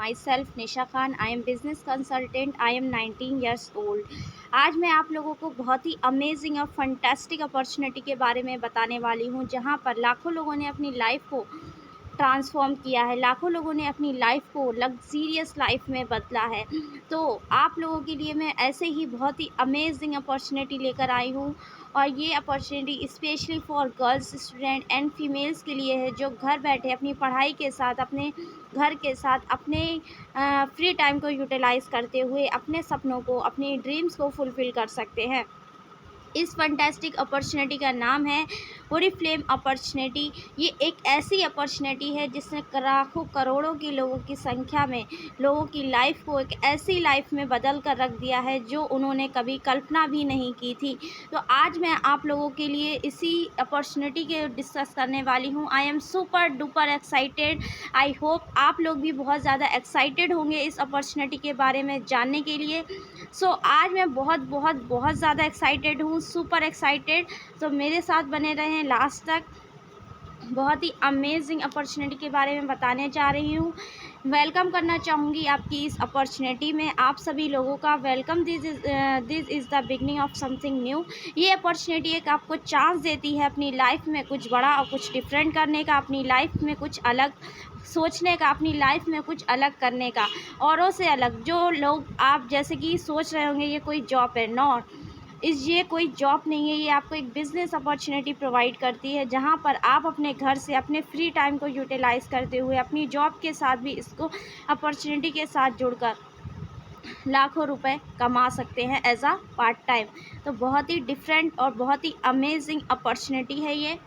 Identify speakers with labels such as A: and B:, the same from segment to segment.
A: My self Nisha Khan. I am business consultant. I am 19 years old. आज मैं आप लोगों को बहुत ही अमेजिंग और फंटास्टिक अपॉर्चुनिटी के बारे में बताने वाली हूँ, जहाँ पर लाखों लोगों ने अपनी लाइफ को ट्रांसफॉर्म किया है, लाखों लोगों ने अपनी लाइफ को लग्जीरियस लाइफ में बदला है। तो आप लोगों के लिए मैं ऐसे ही बहुत ही अमेजिंग अपॉर्चुनिटी लेकर आई हूँ, और ये opportunity specially for girls student and females के लिए है, जो घर बैठे अपनी पढ़ाई के साथ, अपने घर के साथ, अपने फ्री टाइम को यूटिलाइज़ करते हुए अपने सपनों को, अपने ड्रीम्स को फुलफ़िल कर सकते हैं। इस फंटास्टिक अपॉर्चुनिटी का नाम है ओरिफ्लेम अपॉर्चुनिटी। ये एक ऐसी अपॉर्चुनिटी है जिसने लाखों करोड़ों की लोगों की संख्या में लोगों की लाइफ को एक ऐसी लाइफ में बदल कर रख दिया है जो उन्होंने कभी कल्पना भी नहीं की थी। तो आज मैं आप लोगों के लिए इसी अपॉर्चुनिटी के डिस्कस करने वाली हूँ। I am super duper excited. I hope आप लोग भी बहुत ज़्यादा एक्साइटेड होंगे इस अपॉर्चुनिटी के बारे में जानने के लिए। सो आज मैं बहुत बहुत बहुत ज़्यादा एक्साइटेड हूँ, सुपर एक्साइटेड। तो मेरे साथ बने रहें लास्ट तक। बहुत ही अमेजिंग अपॉर्चुनिटी के बारे में बताने जा रही हूँ। वेलकम करना चाहूँगी आपकी इस अपॉर्चुनिटी में आप सभी लोगों का। Welcome. This is the beginning of something new. ये अपॉर्चुनिटी एक आपको चांस देती है अपनी लाइफ में कुछ बड़ा और कुछ डिफरेंट करने का, अपनी लाइफ में कुछ अलग सोचने का, अपनी लाइफ में कुछ अलग करने का, औरों से अलग। जो लोग आप जैसे कि सोच रहे होंगे ये कोई जॉब है, नॉट ये कोई जॉब नहीं है, ये आपको एक बिज़नेस अपॉर्चुनिटी प्रोवाइड करती है, जहाँ पर आप अपने घर से अपने फ्री टाइम को यूटिलाइज़ करते हुए अपनी जॉब के साथ भी इसको अपॉर्चुनिटी के साथ जुड़कर लाखों रुपए कमा सकते हैं एज अ पार्ट टाइम। तो बहुत ही डिफरेंट और बहुत ही अमेजिंग अपॉर्चुनिटी है ये।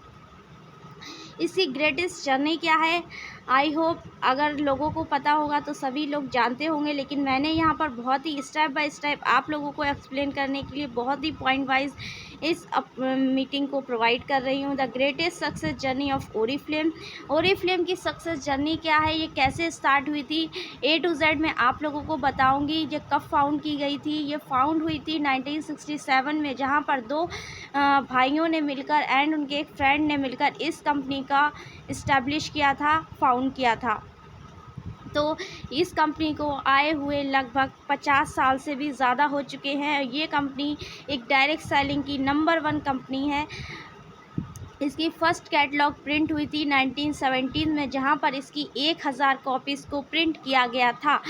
A: इसकी ग्रेटेस्ट जर्नी क्या है, आई होप अगर लोगों को पता होगा तो सभी लोग जानते होंगे, लेकिन मैंने यहाँ पर बहुत ही स्टेप बाय स्टेप आप लोगों को एक्सप्लेन करने के लिए बहुत ही पॉइंट वाइज इस मीटिंग को प्रोवाइड कर रही हूँ। The greatest success journey of Oriflame. Oriflame की सक्सेस जर्नी क्या है, ये कैसे स्टार्ट हुई थी, A to Z मैं आप लोगों को बताऊँगी। ये कब फाउंड की गई थी, ये फाउंड हुई थी 1967 में, जहाँ पर दो भाइयों ने मिलकर एंड उनके एक फ्रेंड ने मिलकर इस कंपनी का इस्टेब्लिश किया था, फाउंड किया था। तो इस कंपनी को आए हुए लगभग 50 साल से भी ज़्यादा हो चुके हैं। ये कंपनी एक डायरेक्ट सेलिंग की नंबर 1 कंपनी है। इसकी फ़र्स्ट कैटलॉग प्रिंट हुई थी 1917 में, जहाँ पर इसकी 1000 कॉपीज़ को प्रिंट किया गया था।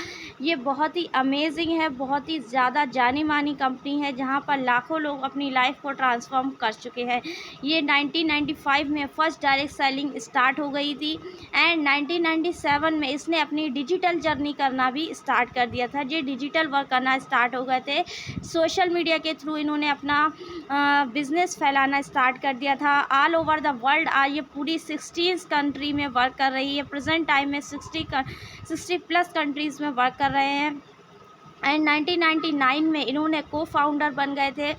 A: ये बहुत ही अमेजिंग है, बहुत ही ज़्यादा जानी मानी कंपनी है, जहाँ पर लाखों लोग अपनी लाइफ को ट्रांसफॉर्म कर चुके हैं। ये 1995 में फ़र्स्ट डायरेक्ट सेलिंग स्टार्ट हो गई थी एंड 1997 में इसने अपनी डिजिटल जर्नी करना भी स्टार्ट कर दिया था। ये डिजिटल वर्क करना स्टार्ट हो गए थे। सोशल मीडिया के थ्रू इन्होंने अपना बिज़नेस फैलाना स्टार्ट कर दिया था। ऑल ओवर द वर्ल्ड ये पूरी 16 कंट्री में वर्क कर रही है। प्रेजेंट टाइम में 60 प्लस कंट्रीज़ में वर्क कर रहे हैं। एंड 1999 में इन्होंने को फाउंडर बन गए थे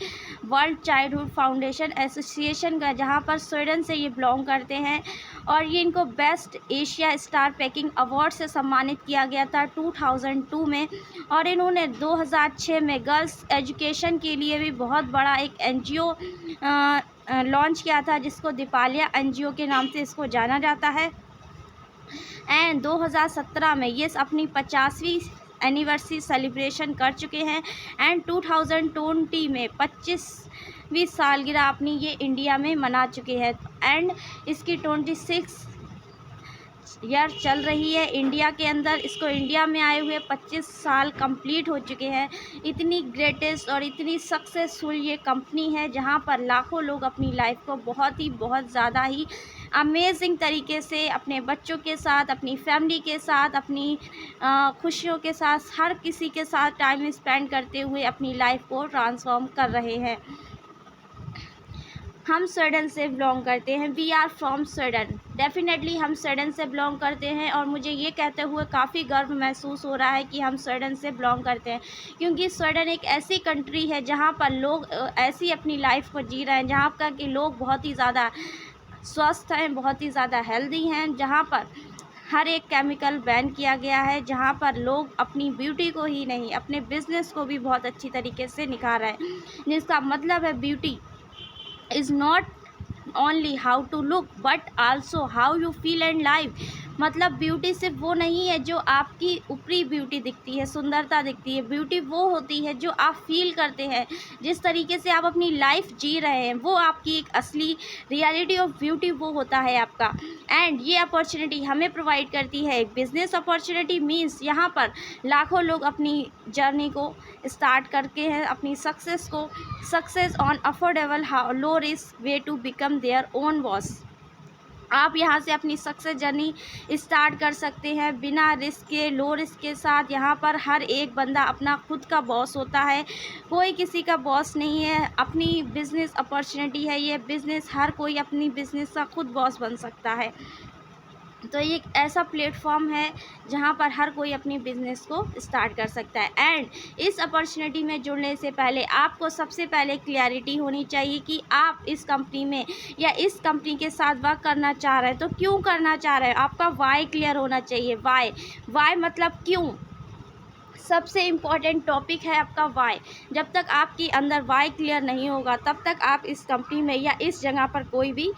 A: वर्ल्ड चाइल्डहुड फाउंडेशन एसोसिएशन का, जहाँ पर स्वीडन से ये बिलोंग करते हैं। और ये इनको best Asia star packing award से सम्मानित किया गया था 2002 में। और इन्होंने 2006 में गर्ल्स एजुकेशन के लिए भी बहुत बड़ा एक NGO लॉन्च किया था, जिसको दीपालिया NGO के नाम से इसको जाना जाता है। एंड 2017 में ये अपनी 50वीं एनिवर्सरी सेलिब्रेशन कर चुके हैं एंड 2020 में 25वीं सालगिरह अपनी ये इंडिया में मना चुके हैं। एंड इसकी 26 ईयर चल रही है इंडिया के अंदर। इसको इंडिया में आए हुए 25 साल कंप्लीट हो चुके हैं। इतनी ग्रेटेस्ट और इतनी सक्सेसफुल ये कंपनी है, जहाँ पर लाखों लोग अपनी लाइफ को बहुत ज़्यादा ही अमेजिंग तरीके से अपने बच्चों के साथ, अपनी फैमिली के साथ, अपनी खुशियों के साथ, हर किसी के साथ टाइम स्पेंड करते हुए अपनी लाइफ को ट्रांसफॉर्म कर रहे हैं। हम स्वीडन से बिलोंग करते हैं। We are from Sweden. Definitely हम स्वीडन से बिलोंग करते हैं, और मुझे ये कहते हुए काफ़ी गर्व महसूस हो रहा है कि हम स्वीडन से बिलोंग करते हैं, क्योंकि स्वीडन एक ऐसी कंट्री है जहाँ पर लोग ऐसी अपनी लाइफ को जी रहे हैं, जहाँ पर कि लोग बहुत ही ज़्यादा स्वस्थ हैं, बहुत ही ज़्यादा हेल्दी हैं, जहाँ पर हर एक केमिकल बैन किया गया है, जहाँ पर लोग अपनी ब्यूटी को ही नहीं अपने बिजनेस को भी बहुत अच्छी तरीके से निखार रहे हैं। जिसका मतलब है beauty is not only how to look but also how you feel and live। मतलब ब्यूटी सिर्फ वो नहीं है जो आपकी ऊपरी ब्यूटी दिखती है, सुंदरता दिखती है। ब्यूटी वो होती है जो आप फील करते हैं, जिस तरीके से आप अपनी लाइफ जी रहे हैं, वो आपकी एक असली रियलिटी ऑफ ब्यूटी वो होता है आपका। एंड ये अपॉर्चुनिटी हमें प्रोवाइड करती है एक बिजनेस अपॉर्चुनिटी। मीन्स यहाँ पर लाखों लोग अपनी जर्नी को स्टार्ट करके हैं, अपनी success on affordable low risk way to become their own boss. आप यहाँ से अपनी सक्सेस जर्नी स्टार्ट कर सकते हैं बिना रिस्क के, लो रिस्क के साथ। यहाँ पर हर एक बंदा अपना खुद का बॉस होता है, कोई किसी का बॉस नहीं है। अपनी बिजनेस अपॉर्चुनिटी है ये बिज़नेस, हर कोई अपनी बिजनेस का खुद बॉस बन सकता है। तो ये एक ऐसा प्लेटफॉर्म है जहाँ पर हर कोई अपनी बिज़नेस को स्टार्ट कर सकता है। एंड इस अपॉर्चुनिटी में जुड़ने से पहले आपको सबसे पहले क्लैरिटी होनी चाहिए कि आप इस कंपनी में या इस कंपनी के साथ वर्क करना चाह रहे हैं तो क्यों करना चाह रहे हैं। आपका वाई क्लियर होना चाहिए। वाई मतलब क्यों, सबसे इम्पॉर्टेंट टॉपिक है आपका वाई। जब तक आपके अंदर वाई क्लियर नहीं होगा तब तक आप इस कंपनी में या इस जगह पर कोई भी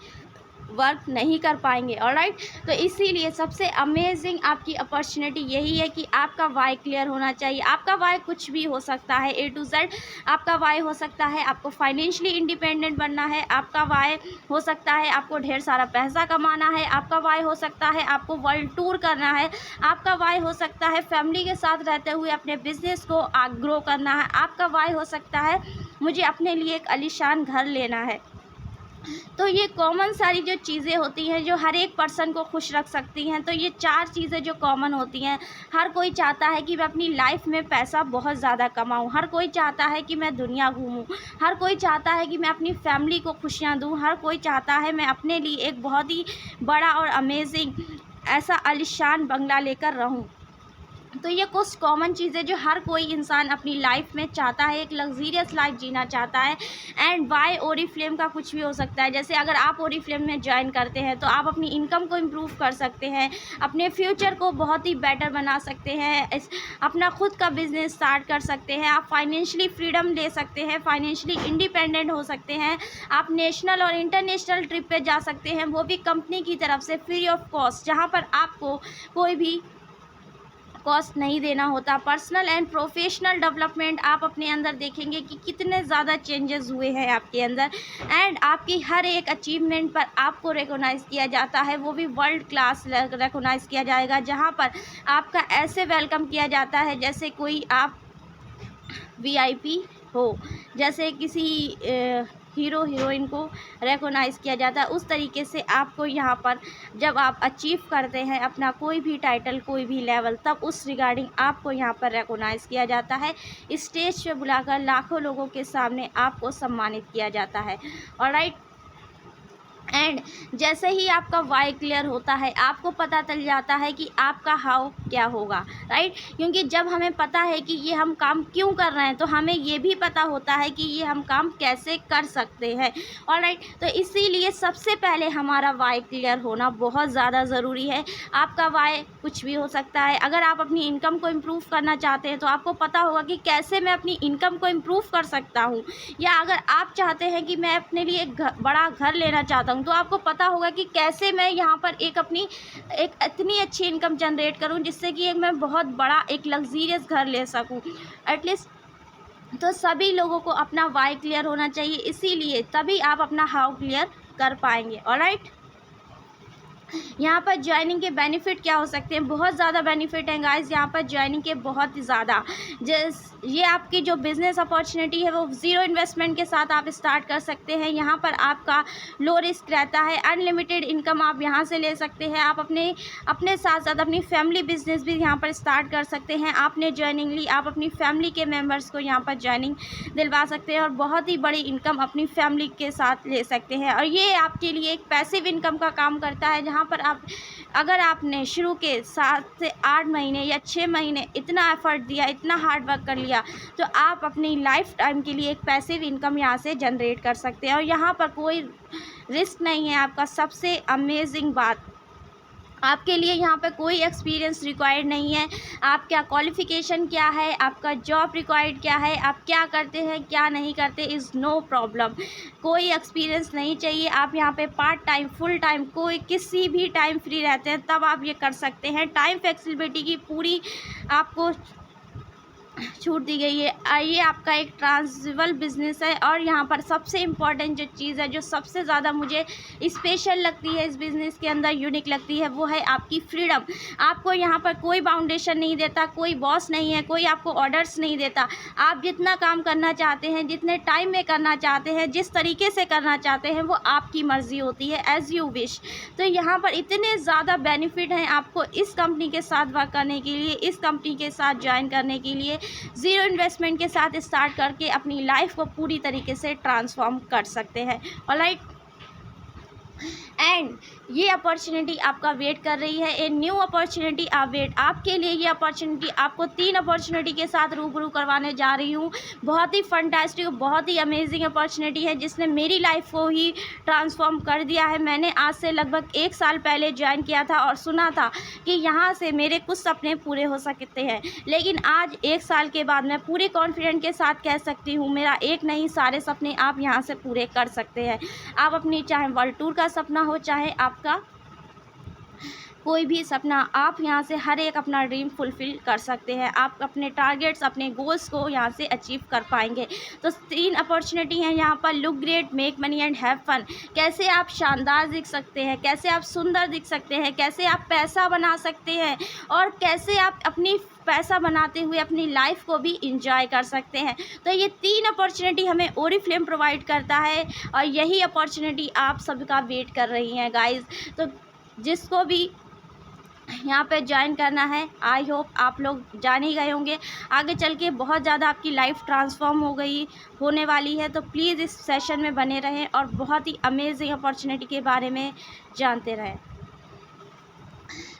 A: वर्क नहीं कर पाएंगे। ऑलराइट, तो इसीलिए सबसे अमेजिंग आपकी अपॉर्चुनिटी यही है कि आपका वाई क्लियर होना चाहिए। आपका वाई कुछ भी हो सकता है, ए टू जेड। आपका वाई हो सकता है आपको फाइनेंशियली इंडिपेंडेंट बनना है, आपका वाई हो सकता है आपको ढेर सारा पैसा कमाना है, आपका वाई हो सकता है आपको वर्ल्ड टूर करना है, आपका वाई हो सकता है फैमिली के साथ रहते हुए अपने बिजनेस को ग्रो करना है, आपका वाई हो सकता है मुझे अपने लिए एक आलीशान घर लेना है। तो ये कॉमन सारी जो चीज़ें होती हैं जो हर एक पर्सन को खुश रख सकती हैं। तो ये 4 चीज़ें जो कॉमन होती हैं, हर कोई चाहता है कि मैं अपनी लाइफ में पैसा बहुत ज़्यादा कमाऊं, हर कोई चाहता है कि मैं दुनिया घूमूं, हर कोई चाहता है कि मैं अपनी फैमिली को खुशियां दूं, हर कोई चाहता है मैं अपने लिए एक बहुत ही बड़ा और अमेजिंग ऐसा आलीशान बंगला लेकर रहूं। तो ये कुछ कॉमन चीज़ें जो हर कोई इंसान अपनी लाइफ में चाहता है, एक लग्जीरियस लाइफ जीना चाहता है। एंड वाई ओरीफ्लेम का कुछ भी हो सकता है। जैसे अगर आप ओरीफ्लेम में ज्वाइन करते हैं तो आप अपनी इनकम को इम्प्रूव कर सकते हैं, अपने फ्यूचर को बहुत ही बेटर बना सकते हैं, अपना खुद का बिजनेस स्टार्ट कर सकते हैं, आप फाइनेंशियली फ्रीडम ले सकते हैं, फाइनेंशियली इंडिपेंडेंट हो सकते हैं, आप नेशनल और इंटरनेशनल ट्रिप पे जा सकते हैं, वो भी कंपनी की तरफ से फ्री ऑफ कॉस्ट, जहाँ पर आपको कोई भी कॉस्ट नहीं देना होता। पर्सनल एंड प्रोफेशनल डेवलपमेंट आप अपने अंदर देखेंगे कि कितने ज़्यादा चेंजेस हुए हैं आपके अंदर। एंड आपकी हर एक अचीवमेंट पर आपको रिकॉग्नाइज़ किया जाता है, वो भी वर्ल्ड क्लास रिकॉग्नाइज़ किया जाएगा, जहाँ पर आपका ऐसे वेलकम किया जाता है जैसे कोई आप वीआईपी हो, जैसे किसी हीरो हीरोइन को रिकॉग्नाइज़ किया जाता है। उस तरीके से आपको यहाँ पर जब आप अचीव करते हैं अपना कोई भी टाइटल, कोई भी लेवल, तब उस रिगार्डिंग आपको यहाँ पर रिकॉग्नाइज़ किया जाता है। स्टेज पे बुलाकर लाखों लोगों के सामने आपको सम्मानित किया जाता है। ऑलराइट, एंड जैसे ही आपका वाई क्लियर होता है आपको पता चल जाता है कि आपका हाउ क्या होगा। राइट, क्योंकि जब हमें पता है कि ये हम काम क्यों कर रहे हैं तो हमें ये भी पता होता है कि ये हम काम कैसे कर सकते हैं। ऑलराइट, तो इसीलिए सबसे पहले हमारा वाई क्लियर होना बहुत ज़्यादा ज़रूरी है। आपका वाई कुछ भी हो सकता है। अगर आप अपनी इनकम को इम्प्रूव करना चाहते हैं तो आपको पता होगा कि कैसे मैं अपनी इनकम को इम्प्रूव कर सकता हूँ। या अगर आप चाहते हैं कि मैं अपने लिए एक बड़ा घर लेना चाहता हूँ तो आपको पता होगा कि कैसे मैं यहाँ पर एक इतनी अच्छी इनकम जनरेट करूँ जिससे कि मैं बहुत बड़ा एक लग्जीरियस घर ले सकूँ एटलीस्ट। तो सभी लोगों को अपना वाई क्लियर होना चाहिए, इसीलिए तभी आप अपना हाउ क्लियर कर पाएंगे। ऑलराइट, यहाँ पर ज्वाइनिंग के बेनिफिट क्या हो सकते हैं? बहुत ज़्यादा बेनिफिट हैं गाइस यहाँ पर ज्वाइनिंग के, बहुत ही ज़्यादा। ये आपकी जो बिज़नेस अपॉर्चुनिटी है वो ज़ीरो इन्वेस्टमेंट के साथ आप स्टार्ट कर सकते हैं। यहाँ पर आपका लो रिस्क रहता है, अनलिमिटेड इनकम आप यहाँ से ले सकते हैं। आप अपने साथ साथ अपनी फैमिली बिजनेस भी यहाँ पर स्टार्ट कर सकते हैं। आपने ज्वाइनिंग ली, आप अपनी फैमिली के मेम्बर्स को यहाँ पर ज्वाइनिंग दिलवा सकते हैं और बहुत ही बड़ी इनकम अपनी फैमिली के साथ ले सकते हैं। और ये आपके लिए एक पैसिव इनकम का काम करता है, जहाँ पर अगर आपने शुरू के 7 से 8 महीने या 6 महीने इतना एफर्ट दिया, इतना हार्ड वर्क कर लिया, तो आप अपनी लाइफ टाइम के लिए एक पैसिव इनकम यहाँ से जनरेट कर सकते हैं। और यहाँ पर कोई रिस्क नहीं है आपका। सबसे अमेजिंग बात, आपके लिए यहाँ पे कोई एक्सपीरियंस रिक्वायर्ड नहीं है। आप क्या क्वालिफ़िकेशन क्या है, आपका जॉब रिक्वायर्ड क्या है, आप क्या करते हैं क्या नहीं करते, इज़ नो प्रॉब्लम। कोई एक्सपीरियंस नहीं चाहिए। आप यहाँ पे पार्ट टाइम, फुल टाइम, कोई किसी भी टाइम फ्री रहते हैं तब आप ये कर सकते हैं। टाइम फ्लेक्सिबिलिटी की पूरी आपको छूट दी गई है। ये आपका एक ट्रांजिबल बिजनेस है। और यहाँ पर सबसे इम्पॉर्टेंट जो चीज़ है, जो सबसे ज़्यादा मुझे स्पेशल लगती है इस बिज़नेस के अंदर, यूनिक लगती है, वो है आपकी फ्रीडम। आपको यहाँ पर कोई बाउंडेशन नहीं देता, कोई बॉस नहीं है, कोई आपको ऑर्डर्स नहीं देता। आप जितना काम करना चाहते हैं, जितने टाइम में करना चाहते हैं, जिस तरीके से करना चाहते हैं, वो आपकी मर्ज़ी होती है, एज़ यू विश। तो यहाँ पर इतने ज़्यादा बेनिफिट हैं आपको इस कंपनी के साथ वर्क करने के लिए, इस कंपनी के साथ ज्वाइन करने के लिए। ज़ीरो इन्वेस्टमेंट के साथ स्टार्ट करके अपनी लाइफ को पूरी तरीके से ट्रांसफॉर्म कर सकते हैं। ऑलराइट, एंड ये अपॉर्चुनिटी आपका वेट कर रही है। ए न्यू अपॉर्चुनिटी आपके लिए ये अपॉर्चुनिटी, आपको 3 अपॉर्चुनिटी के साथ रूबरू करवाने जा रही हूँ। बहुत ही फंटास्टिक, बहुत ही अमेजिंग अपॉर्चुनिटी है जिसने मेरी लाइफ को ही ट्रांसफॉर्म कर दिया है। मैंने आज से लगभग 1 साल पहले ज्वाइन किया था और सुना था कि यहाँ से मेरे कुछ सपने पूरे हो सकते हैं, लेकिन आज 1 साल के बाद मैं पूरे कॉन्फिडेंट के साथ कह सकती हूँ मेरा एक नहीं सारे सपने आप यहाँ से पूरे कर सकते हैं। आप अपनी चाहे वर्ल्ड टूर का सपना हो, चाहे आपका कोई भी सपना, आप यहाँ से हर एक अपना ड्रीम फुलफ़िल कर सकते हैं। आप अपने टारगेट्स, अपने गोल्स को यहाँ से अचीव कर पाएंगे। तो 3 अपॉर्चुनिटी हैं यहाँ पर। Look great, make money and have fun. कैसे आप शानदार दिख सकते हैं, कैसे आप सुंदर दिख सकते हैं, कैसे आप पैसा बना सकते हैं, और कैसे आप अपनी पैसा बनाते हुए अपनी लाइफ को भी इंजॉय कर सकते हैं। तो ये 3 अपॉर्चुनिटी हमें ओरिफ्लेम प्रोवाइड करता है और यही अपॉर्चुनिटी आप सबका वेट कर रही हैं गाइज़। तो जिसको भी यहाँ पे ज्वाइन करना है, आई होप आप लोग जान ही गए होंगे। आगे चल के बहुत ज़्यादा आपकी लाइफ ट्रांसफॉर्म होने वाली है। तो प्लीज़ इस सेशन में बने रहें और बहुत ही अमेजिंग अपॉर्चुनिटी के बारे में जानते रहें।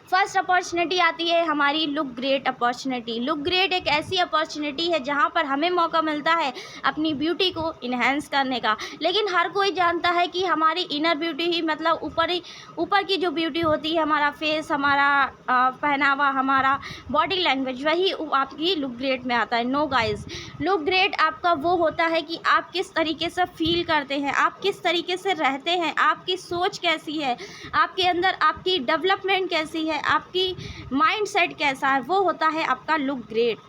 A: फर्स्ट अपॉर्चुनिटी आती है हमारी look great opportunity. Look great एक ऐसी अपॉर्चुनिटी है जहां पर हमें मौका मिलता है अपनी ब्यूटी को इन्हेंस करने का। लेकिन हर कोई जानता है कि हमारी इनर ब्यूटी ही, मतलब ऊपर की जो ब्यूटी होती है, हमारा फेस, हमारा पहनावा, हमारा बॉडी लैंग्वेज, वही आपकी लुक ग्रेट में आता है। नो गाइज, लुक ग्रेट आपका वो होता है कि आप किस तरीके से फील करते हैं, आप किस तरीके से रहते हैं, आपकी सोच कैसी है, आपके अंदर आपकी डेवलपमेंट कैसी है, आपकी माइंड सेट कैसा है, वो होता है आपका लुक ग्रेट।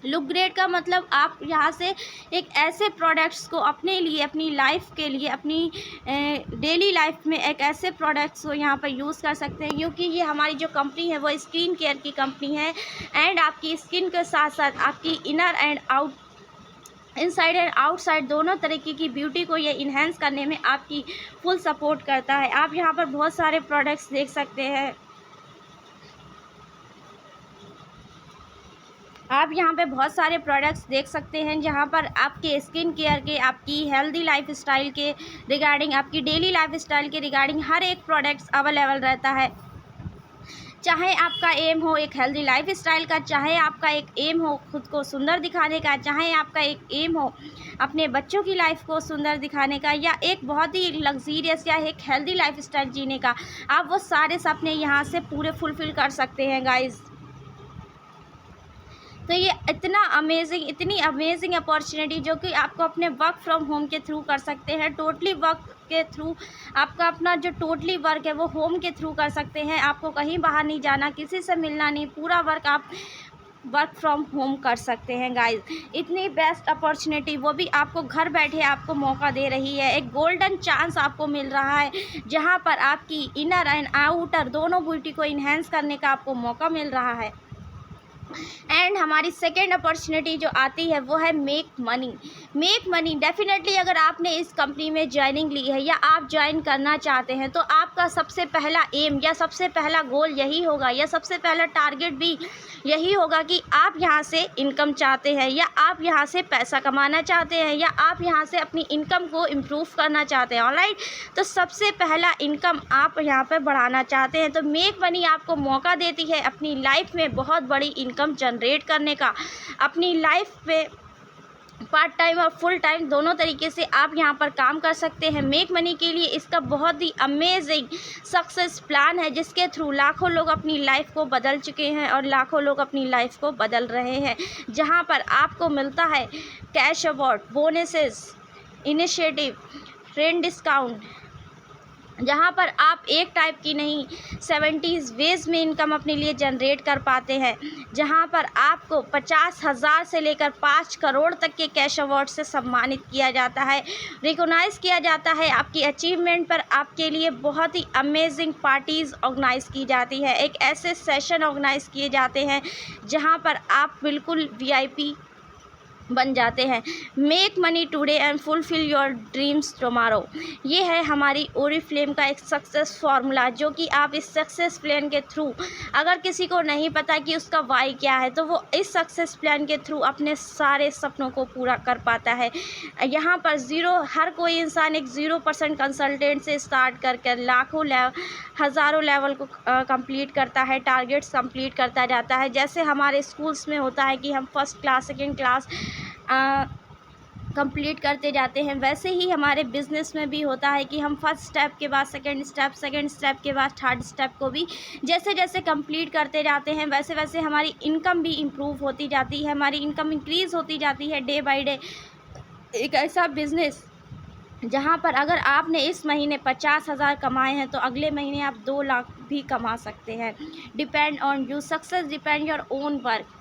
A: लुक ग्रेट का मतलब आप यहाँ से एक ऐसे प्रोडक्ट्स को अपने लिए, अपनी लाइफ के लिए, अपनी डेली लाइफ में एक ऐसे प्रोडक्ट्स को यहाँ पर यूज़ कर सकते हैं, क्योंकि ये हमारी जो कंपनी है वो स्किन केयर की कंपनी है। एंड आपकी स्किन के साथ साथ आपकी inner and inside and outside दोनों तरीके की ब्यूटी को ये इन्हेंस करने में आपकी फुल सपोर्ट करता है। आप यहाँ पर बहुत सारे प्रोडक्ट्स देख सकते हैं। आप यहाँ पे बहुत सारे प्रोडक्ट्स देख सकते हैं जहाँ पर आपके स्किन केयर के, आपकी हेल्दी लाइफ स्टाइल के रिगार्डिंग, आपकी डेली लाइफ स्टाइल के रिगार्डिंग हर एक प्रोडक्ट्स अवेलेबल रहता है। चाहे आपका एम हो एक हेल्दी लाइफ स्टाइल का, चाहे आपका एक एम हो खुद को सुंदर दिखाने का, चाहे आपका एक एम हो अपने बच्चों की लाइफ को सुंदर दिखाने का, या एक बहुत ही लग्जीरियस या एक हेल्दी लाइफ स्टाइल जीने का, आप वो सारे सपने यहाँ से पूरे फुलफ़िल कर सकते हैं गाइज़। तो ये इतनी अमेजिंग अपॉर्चुनिटी जो कि आपको अपने वर्क फ्रॉम होम के थ्रू कर सकते हैं। टोटली वर्क के थ्रू आपका अपना जो टोटली वर्क है वो होम के थ्रू कर सकते हैं। आपको कहीं बाहर नहीं जाना, किसी से मिलना नहीं, पूरा वर्क आप वर्क फ्रॉम होम कर सकते हैं गाइज। इतनी बेस्ट अपॉर्चुनिटी, वो भी आपको घर बैठे आपको मौका दे रही है। एक गोल्डन चांस आपको मिल रहा है जहां पर आपकी इनर एंड आउटर दोनों ब्यूटी को इन्हेंस करने का आपको मौका मिल रहा है। एंड हमारी सेकेंड अपॉर्चुनिटी जो आती है वो है make money. Make money definitely अगर आपने इस कंपनी में ज्वाइनिंग ली है या आप ज्वाइन करना चाहते हैं तो आपका सबसे पहला एम या सबसे पहला गोल यही होगा, या सबसे पहला टारगेट भी यही होगा कि आप यहाँ से इनकम चाहते हैं, या आप यहाँ से पैसा कमाना चाहते हैं, या आप यहाँ से अपनी इनकम को इम्प्रूव करना चाहते हैं। ऑलराइट, तो सबसे पहला इनकम आप यहाँ पे बढ़ाना चाहते हैं तो मेक मनी आपको मौका देती है अपनी लाइफ में बहुत बड़ी इनकम जनरेट करने का, अपनी लाइफ पे पार्ट टाइम और फुल टाइम दोनों तरीके से आप यहाँ पर काम कर सकते हैं। मेक मनी के लिए इसका बहुत ही अमेजिंग सक्सेस प्लान है, जिसके थ्रू लाखों लोग अपनी लाइफ को बदल चुके हैं और लाखों लोग अपनी लाइफ को बदल रहे हैं। जहाँ पर आपको मिलता है cash award, bonuses, initiative, friend discount, जहाँ पर आप एक टाइप की नहीं 70 वेज में इनकम अपने लिए जनरेट कर पाते हैं। जहाँ पर आपको 50,000 से लेकर 5 करोड़ तक के कैश अवार्ड से सम्मानित किया जाता है, रिकॉग्नाइज़ किया जाता है। आपकी अचीवमेंट पर आपके लिए बहुत ही अमेजिंग पार्टीज़ ऑर्गेनाइज़ की जाती है। एक ऐसे सेशन ऑर्गेनाइज़ किए जाते हैं जहाँ पर आप बिल्कुल VIP बन जाते हैं। Make money today and fulfil your dreams tomorrow, ये है हमारी ओरिफ्लेम का एक सक्सेस फार्मूला, जो कि आप इस सक्सेस प्लान के थ्रू, अगर किसी को नहीं पता कि उसका वाई क्या है, तो वो इस सक्सेस प्लान के थ्रू अपने सारे सपनों को पूरा कर पाता है। यहाँ पर हर कोई इंसान एक 0% कंसल्टेंट से स्टार्ट कर लाखों हज़ारों लेवल को कंप्लीट करता है, टारगेट्स कंप्लीट करता जाता है। जैसे हमारे स्कूल्स में होता है कि हम first class, second class complete करते जाते हैं, वैसे ही हमारे बिज़नेस में भी होता है कि हम फर्स्ट स्टेप के बाद सेकंड स्टेप के बाद थर्ड स्टेप को भी जैसे जैसे कंप्लीट करते जाते हैं, वैसे वैसे हमारी इनकम भी इम्प्रूव होती जाती है, हमारी इनकम इंक्रीज़ होती जाती है डे बाय डे। एक ऐसा बिज़नेस जहाँ पर अगर आपने इस महीने 50,000 कमाए हैं, तो अगले महीने आप 2 लाख भी कमा सकते हैं। Depend on you, success depend your own work.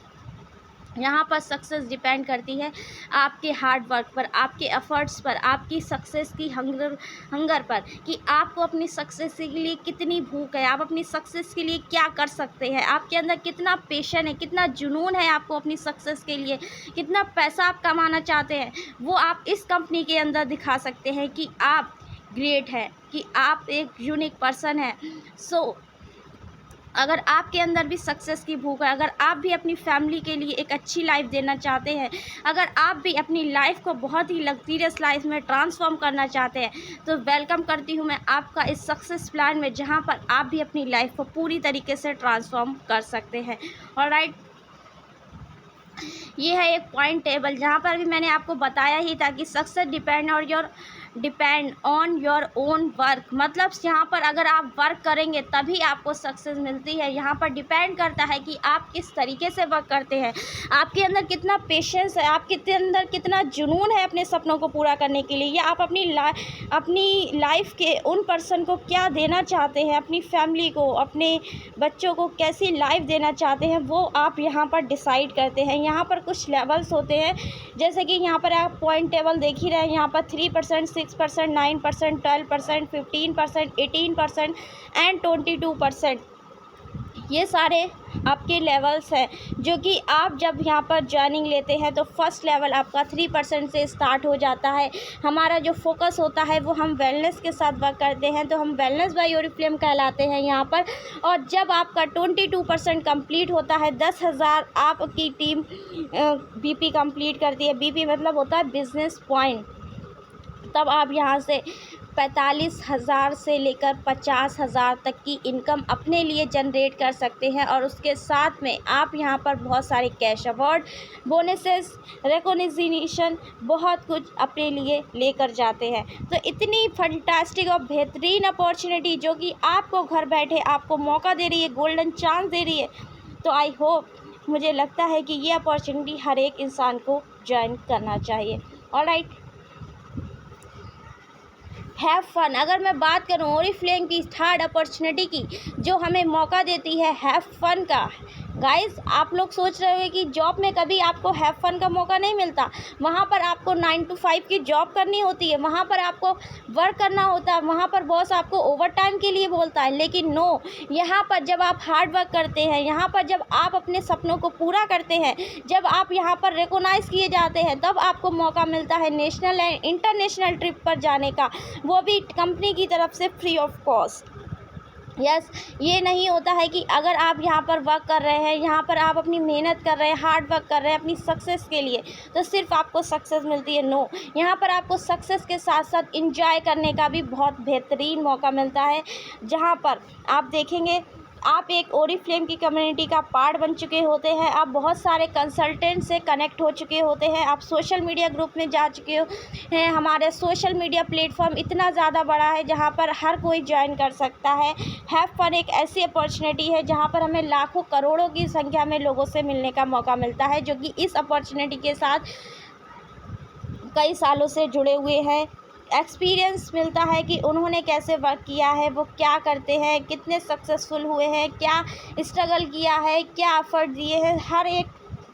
A: यहाँ पर सक्सेस डिपेंड करती है आपके हार्ड वर्क पर, आपके एफर्ट्स पर, आपकी सक्सेस की हंगर पर, कि आपको अपनी सक्सेस के लिए कितनी भूख है, आप अपनी सक्सेस के लिए क्या कर सकते हैं, आपके अंदर कितना पैशन है, कितना जुनून है आपको अपनी सक्सेस के लिए, कितना पैसा आप कमाना चाहते हैं, वो आप इस कंपनी के अंदर दिखा सकते हैं कि आप ग्रेट हैं, कि आप एक यूनिक पर्सन हैं। अगर आपके अंदर भी सक्सेस की भूख है, अगर आप भी अपनी फैमिली के लिए एक अच्छी लाइफ देना चाहते हैं, अगर आप भी अपनी लाइफ को बहुत ही लग्जरियस लाइफ में ट्रांसफॉर्म करना चाहते हैं, तो वेलकम करती हूँ मैं आपका इस सक्सेस प्लान में, जहाँ पर आप भी अपनी लाइफ को पूरी तरीके से ट्रांसफॉर्म कर सकते हैं। ऑलराइट, ये है एक पॉइंट टेबल, जहाँ पर भी मैंने आपको बताया ही था कि success depend on your own work, मतलब यहाँ पर अगर आप वर्क करेंगे तभी आपको सक्सेस मिलती है। यहाँ पर डिपेंड करता है कि आप किस तरीके से वर्क करते हैं, आपके अंदर कितना पेशेंस है, आपके अंदर कितना जुनून है अपने सपनों को पूरा करने के लिए, या आप अपनी लाइफ के उन पर्सन को क्या देना चाहते हैं, अपनी फैमिली को, अपने बच्चों को कैसी लाइफ देना चाहते हैं, वो आप यहाँ पर डिसाइड करते हैं। यहाँ पर कुछ लेवल्स होते हैं, जैसे कि यहाँ पर आप पॉइंट टेबल देख ही रहे हैं, यहाँ पर 3%, 6%, 9%, 12%, 15%, 18% एंड 22%, ये सारे आपके लेवल्स हैं, जो कि आप जब यहाँ पर ज्वाइनिंग लेते हैं तो फर्स्ट लेवल आपका 3% से स्टार्ट हो जाता है। हमारा जो फोकस होता है वो हम वेलनेस के साथ वर्क करते हैं, तो हम वेलनेस बाय ओरिफ्लेम कहलाते हैं यहाँ पर। और जब आपका 22% कंप्लीट होता है, 10,000 आपकी टीम BP कंप्लीट करती है, BP मतलब होता है बिजनेस पॉइंट, तब आप यहाँ से 45,000 से लेकर 50,000 तक की इनकम अपने लिए जनरेट कर सकते हैं। और उसके साथ में आप यहाँ पर बहुत सारे कैश अवार्ड, बोनसेस, रिकॉग्निशन, बहुत कुछ अपने लिए लेकर जाते हैं। तो इतनी फंटास्टिक और बेहतरीन अपॉर्चुनिटी जो कि आपको घर बैठे आपको मौका दे रही है, गोल्डन चांस दे रही है, तो आई होप, मुझे लगता है कि ये अपॉर्चुनिटी हर एक इंसान को ज्वाइन करना चाहिए। Alright, have fun. अगर मैं बात करूँ ओरिफ्लेम की थर्ड अपॉर्चुनिटी की, जो हमें मौका देती है हैव फन का, गाइस आप लोग सोच रहे हो कि जॉब में कभी आपको हैव फन का मौका नहीं मिलता, वहाँ पर आपको 9 to 5 की जॉब करनी होती है, वहाँ पर आपको वर्क करना होता है, वहाँ पर बॉस आपको ओवर टाइम के लिए बोलता है। लेकिन नो, यहाँ पर जब आप हार्ड वर्क करते हैं, यहाँ पर जब आप अपने सपनों को पूरा करते हैं, जब आप यहाँ पर रिकॉग्नाइज़ किए जाते हैं, तब आपको मौका मिलता है नेशनल एंड इंटरनेशनल ट्रिप पर जाने का, वो भी कंपनी की तरफ से फ्री ऑफ कॉस्ट। यस, ये नहीं होता है कि अगर आप यहाँ पर वर्क कर रहे हैं, यहाँ पर आप अपनी मेहनत कर रहे हैं, हार्ड वर्क कर रहे हैं अपनी सक्सेस के लिए, तो सिर्फ आपको सक्सेस मिलती है। नो, यहाँ पर आपको सक्सेस के साथ साथ इंजॉय करने का भी बहुत बेहतरीन मौका मिलता है, जहाँ पर आप देखेंगे आप एक ओरीफ्लेम की कम्युनिटी का पार्ट बन चुके होते हैं, आप बहुत सारे कंसल्टेंट से कनेक्ट हो चुके होते हैं, आप सोशल मीडिया ग्रुप में जा चुके हैं। हमारे सोशल मीडिया प्लेटफॉर्म इतना ज़्यादा बड़ा है जहाँ पर हर कोई ज्वाइन कर सकता है। हैव फन एक ऐसी अपॉर्चुनिटी है जहाँ पर हमें लाखों करोड़ों की संख्या में लोगों से मिलने का मौका मिलता है, जो कि इस अपॉर्चुनिटी के साथ कई सालों से जुड़े हुए हैं। एक्सपीरियंस मिलता है कि उन्होंने कैसे वर्क किया है, वो क्या करते हैं, कितने सक्सेसफुल हुए हैं, क्या स्ट्रगल किया है, क्या एफर्ट दिए हैं। हर एक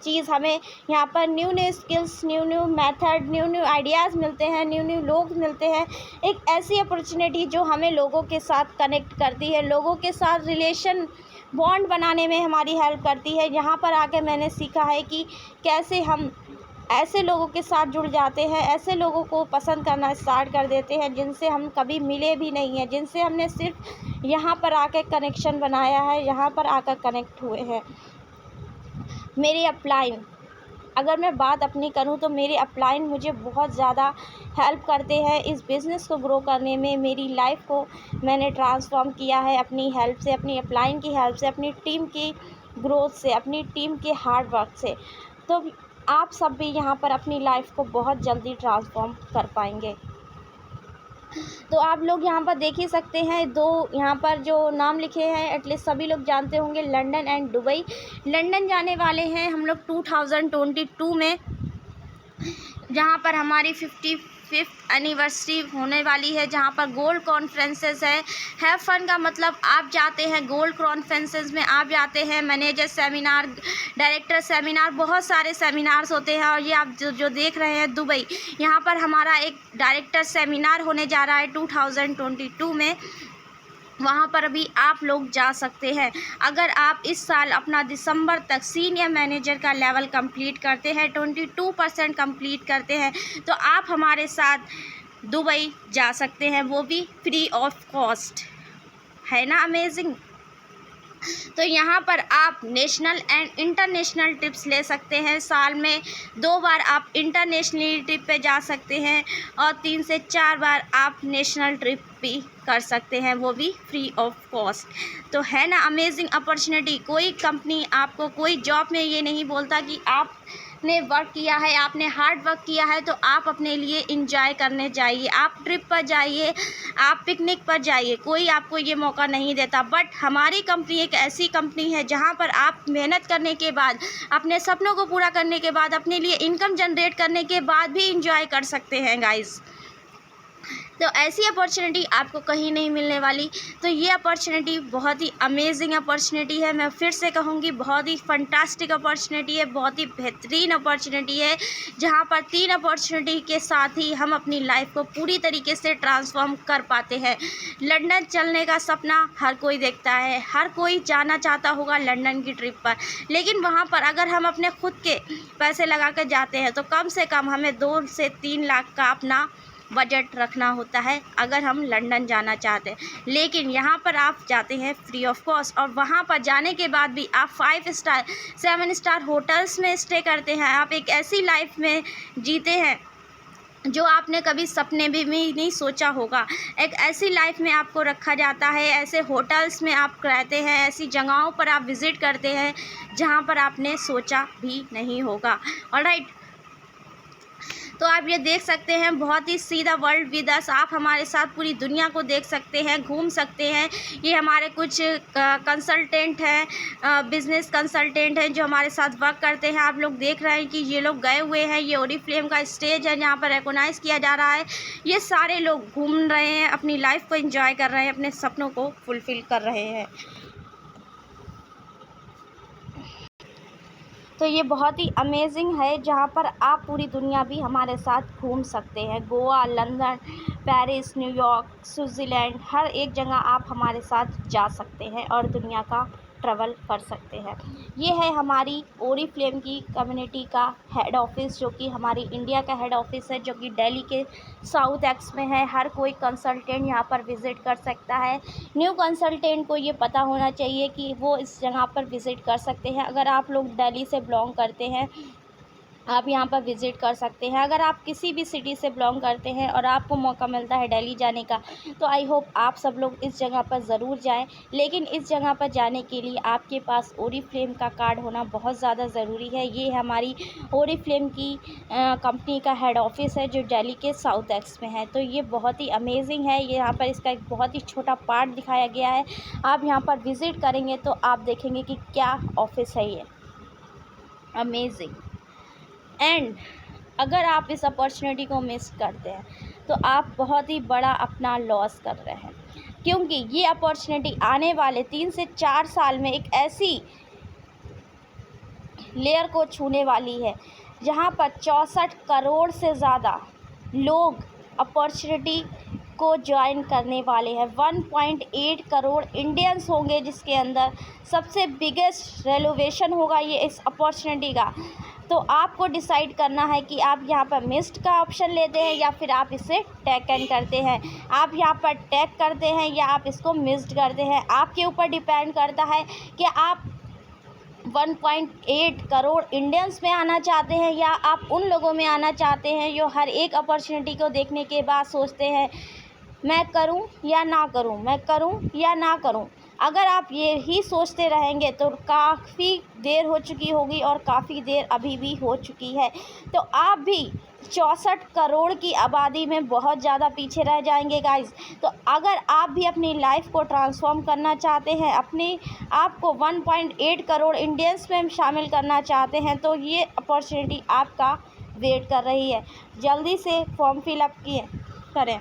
A: चीज़ हमें यहाँ पर new new skills, new new method, new new ideas मिलते हैं, न्यू न्यू लोग मिलते हैं। एक ऐसी अपॉर्चुनिटी जो हमें लोगों के साथ कनेक्ट करती है, लोगों के साथ रिलेशन बॉन्ड बनाने में हमारी हेल्प करती है। यहाँ पर आके मैंने सीखा है कि कैसे हम ऐसे लोगों के साथ जुड़ जाते हैं, ऐसे लोगों को पसंद करना स्टार्ट कर देते हैं जिनसे हम कभी मिले भी नहीं हैं, जिनसे हमने सिर्फ यहाँ पर आकर कनेक्शन बनाया है, यहाँ पर आकर कनेक्ट हुए हैं। मेरी अपलाइन, अगर मैं बात अपनी करूँ तो मेरे अपलाइन मुझे बहुत ज़्यादा हेल्प करते हैं इस बिज़नेस को ग्रो करने में। मेरी लाइफ को मैंने ट्रांसफॉर्म किया है अपनी हेल्प से, अपनी अपलाइन की हेल्प से, अपनी टीम की ग्रोथ से, अपनी टीम के हार्ड वर्क से। तो आप सब भी यहाँ पर अपनी लाइफ को बहुत जल्दी ट्रांसफॉर्म कर पाएंगे। तो आप लोग यहाँ पर देख ही सकते हैं, दो यहाँ पर जो नाम लिखे हैं एटलीस्ट सभी लोग जानते होंगे, लंदन एंड दुबई। लंदन जाने वाले हैं हम लोग 2022 में, जहाँ पर हमारी 55th एनिवर्सरी होने वाली है, जहाँ पर गोल्ड कॉन्फ्रेंसेस है। हैव फन का मतलब आप जाते हैं गोल्ड कॉन्फ्रेंसेस में, आप जाते हैं मैनेजर सेमिनार, डायरेक्टर सेमिनार, बहुत सारे सेमिनार्स होते हैं। और ये आप जो देख रहे हैं दुबई, यहाँ पर हमारा एक डायरेक्टर सेमिनार होने जा रहा है 2022 में। वहाँ पर भी आप लोग जा सकते हैं। अगर आप इस साल अपना दिसंबर तक सीनियर मैनेजर का लेवल कंप्लीट करते हैं, 22% कंप्लीट करते हैं, तो आप हमारे साथ दुबई जा सकते हैं, वो भी फ्री ऑफ कॉस्ट। है ना अमेजिंग। तो यहाँ पर आप नेशनल एंड इंटरनेशनल ट्रिप्स ले सकते हैं। साल में 2 बार आप इंटरनेशनल ट्रिप पे जा सकते हैं और 3 से 4 बार आप नेशनल ट्रिप भी कर सकते हैं, वो भी फ्री ऑफ कॉस्ट। तो है ना अमेजिंग अपॉर्चुनिटी। कोई कंपनी आपको, कोई जॉब में ये नहीं बोलता कि आपने वर्क किया है, आपने हार्ड वर्क किया है तो आप अपने लिए इंजॉय करने जाइए, आप ट्रिप पर जाइए, आप पिकनिक पर जाइए, कोई आपको ये मौका नहीं देता। बट हमारी कंपनी एक ऐसी कंपनी है जहाँ पर आप मेहनत करने के बाद, अपने सपनों को पूरा करने के बाद, अपने लिए इनकम जनरेट करने के बाद भी इंजॉय कर सकते हैं गाइस। तो ऐसी अपॉर्चुनिटी आपको कहीं नहीं मिलने वाली। तो ये अपॉर्चुनिटी बहुत ही अमेजिंग अपॉर्चुनिटी है। मैं फिर से कहूँगी, बहुत ही फंटास्टिक अपॉर्चुनिटी है, बहुत ही बेहतरीन अपॉर्चुनिटी है, जहाँ पर 3 अपॉर्चुनिटी के साथ ही हम अपनी लाइफ को पूरी तरीके से ट्रांसफॉर्म कर पाते हैं। लंदन चलने का सपना हर कोई देखता है, हर कोई जाना चाहता होगा लंदन की ट्रिप पर, लेकिन वहाँ पर अगर हम अपने खुद के पैसे लगा कर जाते हैं तो कम से कम हमें 2 से 3 लाख का अपना बजट रखना होता है अगर हम लंदन जाना चाहते हैं। लेकिन यहाँ पर आप जाते हैं फ्री ऑफ कॉस्ट, और वहाँ पर जाने के बाद भी आप 5 स्टार 7 स्टार होटल्स में स्टे करते हैं। आप एक ऐसी लाइफ में जीते हैं जो आपने कभी सपने भी नहीं सोचा होगा। एक ऐसी लाइफ में आपको रखा जाता है, ऐसे होटल्स में आप रहते हैं, ऐसी जगहों पर आप विज़िट करते हैं जहाँ पर आपने सोचा भी नहीं होगा। ऑलराइट, तो आप ये देख सकते हैं, बहुत ही सीधा वर्ल्ड विद अस, आप हमारे साथ पूरी दुनिया को देख सकते हैं, घूम सकते हैं। ये हमारे कुछ कंसल्टेंट हैं, बिज़नेस कंसल्टेंट हैं जो हमारे साथ वर्क करते हैं। आप लोग देख रहे हैं कि ये लोग गए हुए हैं, ये ओरीफ्लेम का स्टेज है जहाँ पर रिकॉग्नाइज़ किया जा रहा है। ये सारे लोग घूम रहे हैं, अपनी लाइफ को एंजॉय कर रहे हैं, अपने सपनों को फुलफ़िल कर रहे हैं। तो ये बहुत ही अमेजिंग है, जहाँ पर आप पूरी दुनिया भी हमारे साथ घूम सकते हैं। Goa, London, Paris, New York, Switzerland, हर एक जगह आप हमारे साथ जा सकते हैं और दुनिया का ट्रैवल कर सकते हैं। ये है हमारी ओरीफ्लेम की कम्युनिटी का हेड ऑफ़िस, जो कि हमारी इंडिया का हेड ऑफ़िस है, जो कि दिल्ली के साउथ एक्स में है। हर कोई कंसल्टेंट यहाँ पर विज़िट कर सकता है। न्यू कंसल्टेंट को ये पता होना चाहिए कि वो इस जगह पर विज़िट कर सकते हैं। अगर आप लोग दिल्ली से बिलोंग करते हैं, आप यहाँ पर विज़िट कर सकते हैं। अगर आप किसी भी सिटी से बिलोंग करते हैं और आपको मौका मिलता है दिल्ली जाने का, तो आई होप आप सब लोग इस जगह पर ज़रूर जाएं। लेकिन इस जगह पर जाने के लिए आपके पास ओरिफ्लेम का कार्ड होना बहुत ज़्यादा ज़रूरी है। ये हमारी ओरिफ्लेम की कंपनी का हेड ऑफिस है जो दिल्ली के साउथ एक्स में है। तो ये बहुत ही अमेजिंग है। ये यहाँ पर इसका एक बहुत ही छोटा पार्ट दिखाया गया है। आप यहाँ पर विज़िट करेंगे तो आप देखेंगे कि क्या ऑफिस है ये, अमेजिंग। एंड अगर आप इस अपॉर्चुनिटी को मिस करते हैं तो आप बहुत ही बड़ा अपना लॉस कर रहे हैं, क्योंकि ये अपॉर्चुनिटी आने वाले 3 से 4 साल में एक ऐसी लेयर को छूने वाली है जहां पर 64 करोड़ से ज़्यादा लोग अपॉर्चुनिटी को ज्वाइन करने वाले हैं। 1.8 करोड़ इंडियंस होंगे जिसके अंदर सबसे बिगेस्ट रेलोवेशन होगा ये इस अपॉर्चुनिटी का। तो आपको डिसाइड करना है कि आप यहाँ पर मिस्ड का ऑप्शन लेते हैं या फिर आप इसे टेकन करते हैं। आप यहाँ पर टेक करते हैं या आप इसको मिस्ड करते हैं, आपके ऊपर डिपेंड करता है कि आप 1.8 करोड़ इंडियंस में आना चाहते हैं या आप उन लोगों में आना चाहते हैं जो हर एक अपॉर्चुनिटी को देखने के बाद सोचते हैं मैं करूं या ना करूं, मैं करूं या ना करूं। अगर आप ये ही सोचते रहेंगे तो काफ़ी देर हो चुकी होगी और काफ़ी देर अभी भी हो चुकी है। तो आप भी 64 करोड़ की आबादी में बहुत ज़्यादा पीछे रह जाएंगे गाइस। तो अगर आप भी अपनी लाइफ को ट्रांसफॉर्म करना चाहते हैं, अपने आप को 1.8 करोड़ इंडियंस में शामिल करना चाहते हैं, तो ये अपॉर्चुनिटी आपका वेट कर रही है। जल्दी से फॉर्म फिलअप करें।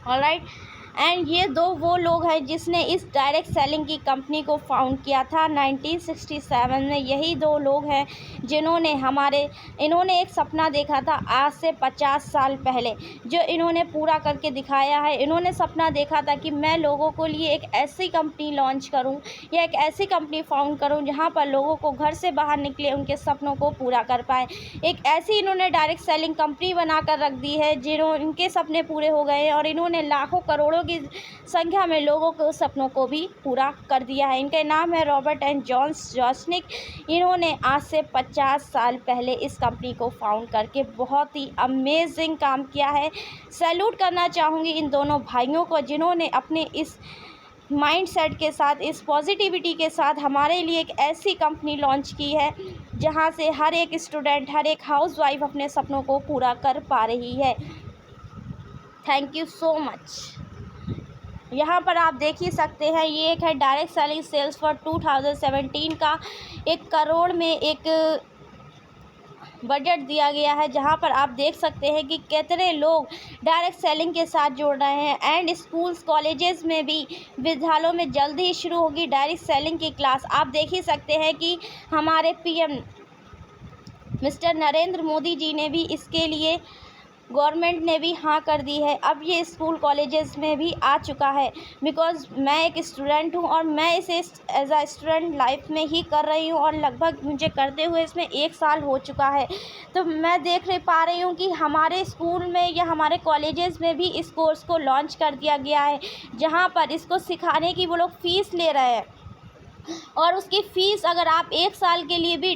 A: ऑलराइट। एंड ये वो लोग हैं जिसने इस डायरेक्ट सेलिंग की कंपनी को फाउंड किया था 1967 में। यही 2 लोग हैं जिन्होंने इन्होंने एक सपना देखा था आज से 50 साल पहले, जो इन्होंने पूरा करके दिखाया है। इन्होंने सपना देखा था कि मैं लोगों को लिए एक ऐसी कंपनी लॉन्च करूं या एक ऐसी कंपनी फाउंड करूं जहां पर लोगों को घर से बाहर निकले उनके सपनों को पूरा कर पाए। एक ऐसी इन्होंने डायरेक्ट सेलिंग कंपनी बनाकर रख दी है इनके सपने पूरे हो गए हैं और इन्होंने लाखों करोड़ों की संख्या में लोगों के सपनों को भी पूरा कर दिया है। इनके नाम है रॉबर्ट एंड जॉन जॉस्निक। इन्होंने आज से 50 साल पहले इस कंपनी को फाउंड करके बहुत ही अमेजिंग काम किया है। सैल्यूट करना चाहूँगी इन दोनों भाइयों को जिन्होंने अपने इस माइंडसेट के साथ, इस पॉजिटिविटी के साथ हमारे लिए एक ऐसी कंपनी लॉन्च की है जहां से हर एक स्टूडेंट, हर एक हाउसवाइफ अपने सपनों को पूरा कर पा रही है। Thank you so much. यहाँ पर आप देख ही सकते हैं ये एक है डायरेक्ट सेलिंग सेल्स फॉर 2017 का 1 करोड़ में एक बजट दिया गया है, जहाँ पर आप देख सकते हैं कि कितने लोग डायरेक्ट सेलिंग के साथ जुड़ रहे हैं। एंड स्कूल्स, कॉलेजेस में भी, विद्यालयों में जल्दी ही शुरू होगी डायरेक्ट सेलिंग की क्लास। आप देख ही सकते हैं कि हमारे पीएम मिस्टर नरेंद्र मोदी जी ने भी इसके लिए, गवर्नमेंट ने भी हाँ कर दी है। अब ये स्कूल कॉलेजेस में भी आ चुका है। बिकॉज़ मैं एक स्टूडेंट हूँ और मैं इसे एज अ स्टूडेंट लाइफ में ही कर रही हूँ और लगभग मुझे करते हुए इसमें 1 साल हो चुका है। तो मैं देख पा रही हूँ कि हमारे स्कूल में या हमारे कॉलेजेस में भी इस कोर्स को लॉन्च कर दिया गया है, जहाँ पर इसको सिखाने की वो लोग फ़ीस ले रहे हैं। और उसकी फ़ीस अगर आप 1 साल के लिए भी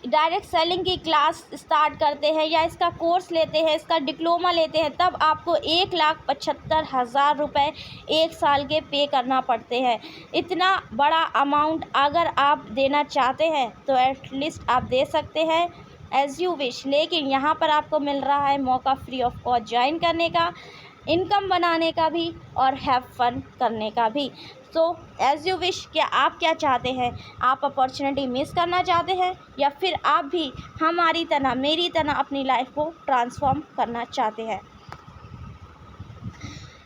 A: डायरेक्ट सेलिंग की क्लास स्टार्ट करते हैं या इसका कोर्स लेते हैं, इसका डिप्लोमा लेते हैं, तब आपको 1,75,000 रुपये 1 साल के पे करना पड़ते हैं। इतना बड़ा अमाउंट अगर आप देना चाहते हैं तो एटलीस्ट आप दे सकते हैं एज़ यू विश। लेकिन यहाँ पर आपको मिल रहा है मौका फ्री ऑफ कॉस्ट ज्वाइन करने का, इनकम बनाने का भी और हैव फन करने का भी। So as you wish. क्या आप क्या चाहते हैं? आप अपॉर्चुनिटी मिस करना चाहते हैं या फिर आप भी हमारी तरह, मेरी तरह अपनी लाइफ को ट्रांसफॉर्म करना चाहते हैं?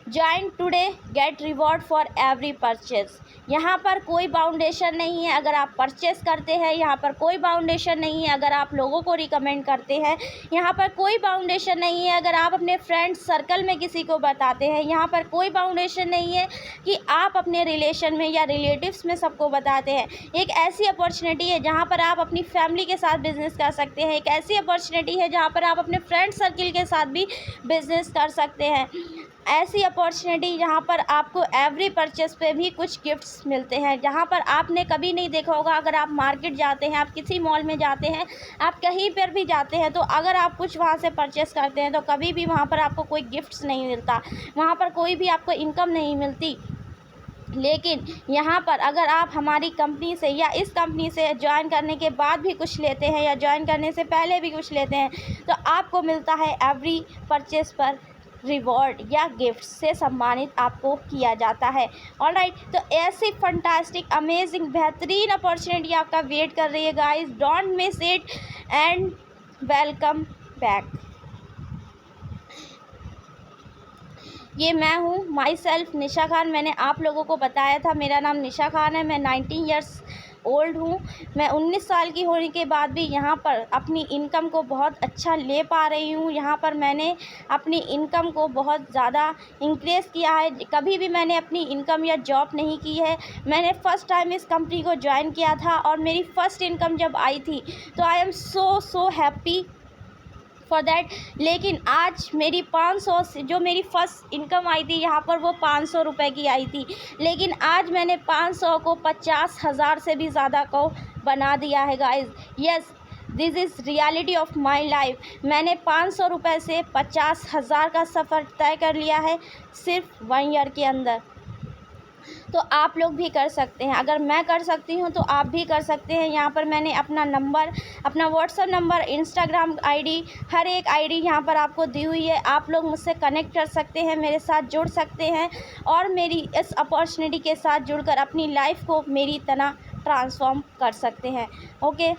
A: Join today, gate reward for every purchase. यहाँ पर कोई बाउंडेशन नहीं है अगर आप परचेस करते हैं, यहाँ पर कोई बाउंडेशन नहीं है अगर आप लोगों को रिकमेंड करते हैं, यहाँ पर कोई बाउंडेशन नहीं है अगर आप अपने फ्रेंड्स सर्कल में किसी को बताते हैं, यहाँ पर कोई बाउंडेशन नहीं है कि आप अपने रिलेशन में या रिलेटिव्स में सबको बताते हैं। एक ऐसी अपॉर्चुनिटी है जहाँ पर आप अपनी फैमिली के साथ बिजनेस कर सकते हैं। एक ऐसी अपॉर्चुनिटी है जहाँ पर आप अपने फ्रेंड सर्किल के साथ भी बिजनेस कर सकते हैं। ऐसी अपॉर्चुनिटी जहाँ पर आपको एवरी परचेस पे भी कुछ गिफ्ट्स मिलते हैं, जहाँ पर आपने कभी नहीं देखा होगा। अगर आप मार्केट जाते हैं, आप किसी मॉल में जाते हैं, आप कहीं पर भी जाते हैं, तो अगर आप कुछ वहाँ से परचेस करते हैं तो कभी भी वहाँ पर आपको कोई गिफ्ट्स नहीं मिलता, वहाँ पर कोई भी आपको इनकम नहीं मिलती। लेकिन यहाँ पर अगर आप हमारी कंपनी से या इस कंपनी से ज्वाइन करने के बाद भी कुछ लेते हैं या ज्वाइन करने से पहले भी कुछ लेते हैं, तो आपको मिलता है एवरी परचेस पर रिवॉर्ड या गिफ्ट से सम्मानित आपको किया जाता है। ऑलराइट, तो ऐसी फंटास्टिक अमेजिंग बेहतरीन अपॉर्चुनिटी आपका वेट कर रही है guys. Don't miss it and welcome back. ये मैं हूँ माई सेल्फ निशा खान। मैंने आप लोगों को बताया था मेरा नाम निशा खान है। मैं 19 ईयर्स ओल्ड हूँ। मैं 19 साल की होने के बाद भी यहाँ पर अपनी इनकम को बहुत अच्छा ले पा रही हूँ। यहाँ पर मैंने अपनी इनकम को बहुत ज़्यादा इंक्रीज़ किया है। कभी भी मैंने अपनी इनकम या जॉब नहीं की है। मैंने फ़र्स्ट टाइम इस कंपनी को ज्वाइन किया था और मेरी फ़र्स्ट इनकम जब आई थी तो I am so happy for that. लेकिन आज मेरी 500 से जो मेरी फ़र्स्ट इनकम आई थी यहाँ पर वो 500 रुपये की आई थी, लेकिन आज मैंने 500 को 50,000 से भी ज़्यादा को बना दिया है guys. Yes, this is reality of my life. मैंने 500 रुपये से 50,000 का सफ़र तय कर लिया है सिर्फ 1 ईयर के अंदर। तो आप लोग भी कर सकते हैं। अगर मैं कर सकती हूँ तो आप भी कर सकते हैं। यहाँ पर मैंने अपना नंबर, अपना व्हाट्सएप नंबर, इंस्टाग्राम आईडी, हर एक आईडी यहाँ पर आपको दी हुई है। आप लोग मुझसे कनेक्ट कर सकते हैं, मेरे साथ जुड़ सकते हैं और मेरी इस अपॉर्चुनिटी के साथ जुड़कर अपनी लाइफ को मेरी तरह ट्रांसफॉर्म कर सकते हैं। ओके,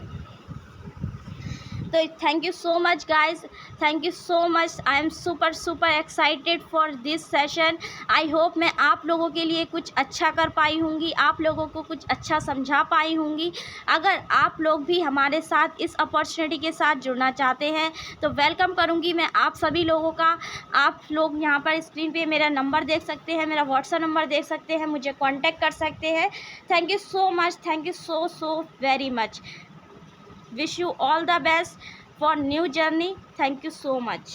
A: तो thank you so much guys, thank you so much. I am super excited for this session. I hope मैं आप लोगों के लिए कुछ अच्छा कर पाई होंगी, आप लोगों को कुछ अच्छा समझा पाई होंगी। अगर आप लोग भी हमारे साथ इस अपॉर्चुनिटी के साथ जुड़ना चाहते हैं तो वेलकम करूंगी मैं आप सभी लोगों का। आप लोग यहाँ पर स्क्रीन पे मेरा नंबर देख सकते हैं, मेरा व्हाट्सएप नंबर देख सकते हैं, मुझे कॉन्टैक्ट कर सकते हैं। Thank you so much, thank you so very much. Wish you all the best for new journey. Thank you so much.